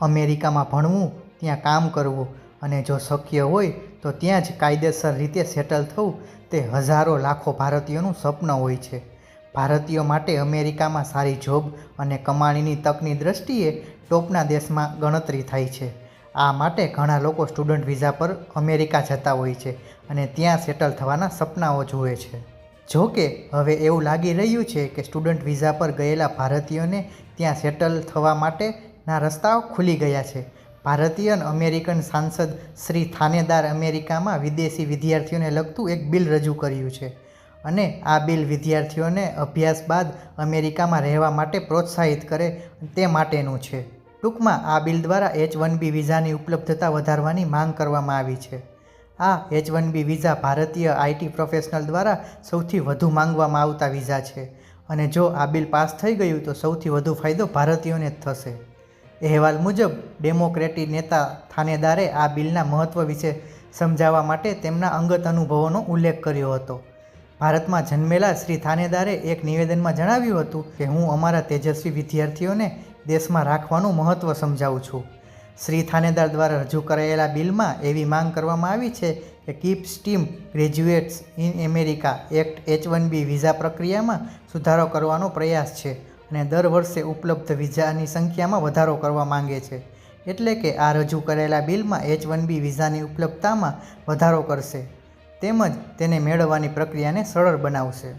અમેરિકામાં ભણવું, ત્યાં કામ કરવું અને જો શક્ય હોય તો ત્યાં જ કાયદેસર રીતે સેટલ થવું તે હજારો લાખો ભારતીયોનું સ્વપ્ન હોય છે. ભારતીયો માટે અમેરિકામાં સારી જોબ અને કમાણીની તકની દ્રષ્ટિએ ટોપના દેશમાં ગણતરી થાય છે. આ માટે ઘણા લોકો સ્ટુડન્ટ વિઝા પર અમેરિકા જતા હોય છે અને ત્યાં સેટલ થવાના સપનાઓ જુએ છે. જો કે હવે એવું લાગી રહ્યું છે કે સ્ટુડન્ટ વિઝા પર ગયેલા ભારતીયોને ત્યાં સેટલ થવા માટેના રસ્તાઓ ખુલી ગયા છે. ભારતીય અમેરિકન સાંસદ શ્રી થાનેદાર અમેરિકામાં વિદેશી વિદ્યાર્થીઓને લગતું એક બિલ રજૂ કર્યું છે અને આ બિલ વિદ્યાર્થીઓને અભ્યાસ બાદ અમેરિકામાં રહેવા માટે પ્રોત્સાહિત કરે તે માટેનું છે. ટૂંકમાં આ બિલ દ્વારા H-1B વિઝાની ઉપલબ્ધતા વધારવાની માંગ કરવામાં આવી છે. આ H-1B વિઝા ભારતીય IT પ્રોફેશનલ દ્વારા સૌથી વધુ માંગવામાં આવતા વિઝા છે અને જો આ બિલ પાસ થઈ ગયું તો સૌથી વધુ ફાયદો ભારતીયોને જ થશે. અહેવાલ મુજબ ડેમોક્રેટિક નેતા થાનેદારે આ બિલના મહત્વ વિશે સમજાવવા માટે તેમના અંગત અનુભવોનો ઉલ્લેખ કર્યો હતો. ભારતમાં જન્મેલા શ્રી થાનેદારે એક નિવેદનમાં જણાવ્યું હતું કે હું અમારા તેજસ્વી વિદ્યાર્થીઓને દેશમાં રાખવાનું મહત્વ સમજાવું છું. શ્રી થાનેદાર દ્વારા રજૂ કરાયેલા બિલમાં એવી માંગ કરવામાં આવી છે કે keep steam graduates in America act H-1B visa પ્રક્રિયામાં સુધારો કરવાનો પ્રયાસ છે અને દર વર્ષે ઉપલબ્ધ વિઝાની સંખ્યામાં વધારો કરવા માંગે છે. એટલે કે આ રજૂ કરેલા બિલમાં H-1B વિઝાની ઉપલબ્ધતામાં વધારો કરશે તેમજ તેને મેળવવાની પ્રક્રિયાને સરળ બનાવશે.